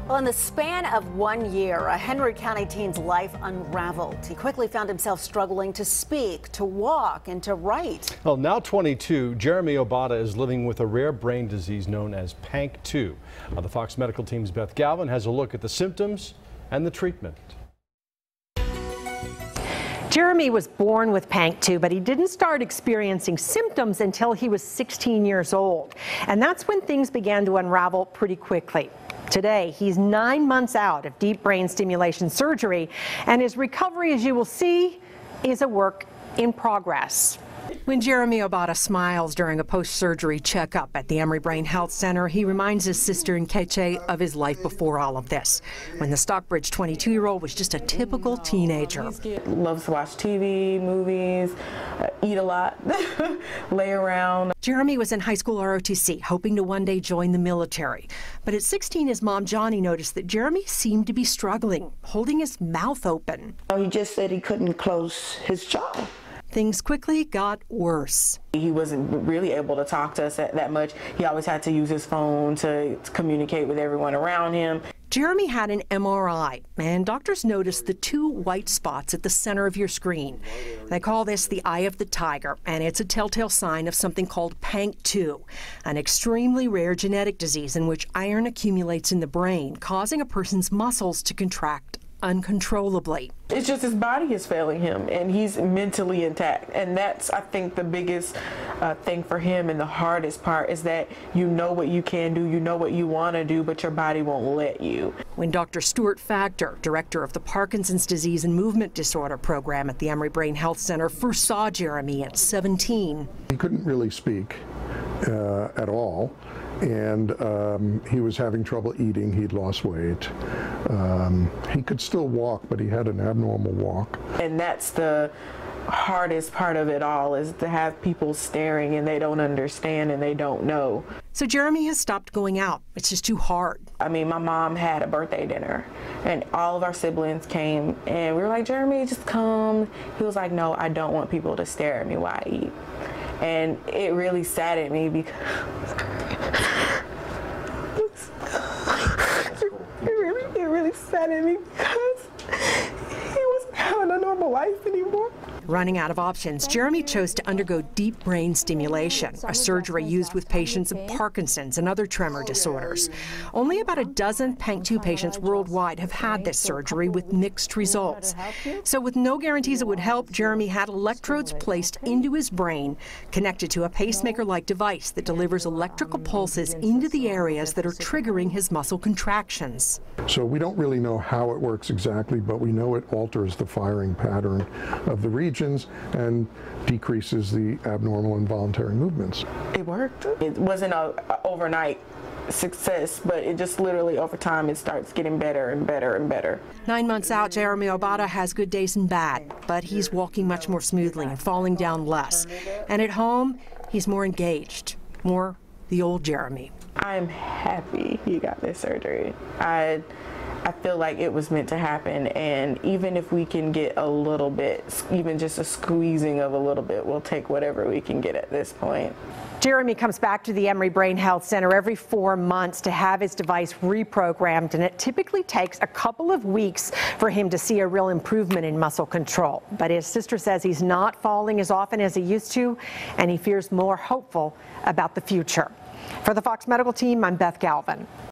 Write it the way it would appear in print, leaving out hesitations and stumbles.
Well, in the span of 1 year, a Henry County teen's life unraveled. He quickly found himself struggling to speak, to walk, and to write. Well, now 22, Jeremy Obata is living with a rare brain disease known as PANC2. The Fox Medical Team's Beth Galvin has a look at the symptoms and the treatment. Jeremy was born with PANC2, but he didn't start experiencing symptoms until he was 16 years old. And that's when things began to unravel pretty quickly. Today, he's 9 months out of deep brain stimulation surgery, and his recovery, as you will see, is a work in progress. When Jeremy Obata smiles during a post-surgery checkup at the Emory Brain Health Center, he reminds his sister Nkechi of his life before all of this, when the Stockbridge 22-year-old was just a typical teenager. Loves to watch TV, movies, eat a lot, lay around. Jeremy was in high school ROTC, hoping to one day join the military. But at 16, his mom, Johnny, noticed that Jeremy seemed to be struggling, holding his mouth open. He just said he couldn't close his jaw. Things quickly got worse. He wasn't really able to talk to us that much. He always had to use his phone to communicate with everyone around him. Jeremy had an MRI, and doctors noticed the 2 white spots at the center of your screen. They call this the eye of the tiger, and it's a telltale sign of something called PANC2, an extremely rare genetic disease in which iron accumulates in the brain, causing a person's muscles to contract uncontrollably. It's just his body is failing him, and he's mentally intact. And that's, I think, the biggest thing for him, and the hardest part is that you know what you can do, you know what you want to do, but your body won't let you. When Dr. Stuart Factor, director of the Parkinson's Disease and Movement Disorder program at the Emory Brain Health Center, first saw Jeremy at 17. He couldn't really speak at all, and he was having trouble eating. He'd lost weight. He could still walk, but he had an abnormal walk. And that's the hardest part of it all, is to have people staring and they don't understand and they don't know. So Jeremy has stopped going out. It's just too hard. I mean, my mom had a birthday dinner and all of our siblings came, and we were like, Jeremy, just come. He was like, no, I don't want people to stare at me while I eat. And it really saddened me because it really saddened me because he wasn't having a normal life anymore. Running out of options, Jeremy chose to undergo deep brain stimulation, a surgery used with patients of Parkinson's and other tremor disorders. Only about a dozen PANC2 patients worldwide have had this surgery with mixed results. So with no guarantees it would help, Jeremy had electrodes placed into his brain, connected to a pacemaker-like device that delivers electrical pulses into the areas that are triggering his muscle contractions. So we don't really know how it works exactly, but we know it alters the firing pattern of the regions and decreases the abnormal involuntary movements. It worked. It wasn't an overnight success, but it just literally over time it starts getting better and better and better. 9 months out, Jeremy Obata has good days and bad, but he's walking much more smoothly and falling down less. And at home, he's more engaged, more the old Jeremy. I'm happy he got this surgery. I feel like it was meant to happen, and even if we can get a little bit, even just a squeezing of a little bit, we'll take whatever we can get at this point. Jeremy comes back to the Emory Brain Health Center every 4 months to have his device reprogrammed, and it typically takes a couple of weeks for him to see a real improvement in muscle control. But his sister says he's not falling as often as he used to, and he feels more hopeful about the future. For the Fox Medical Team, I'm Beth Galvin.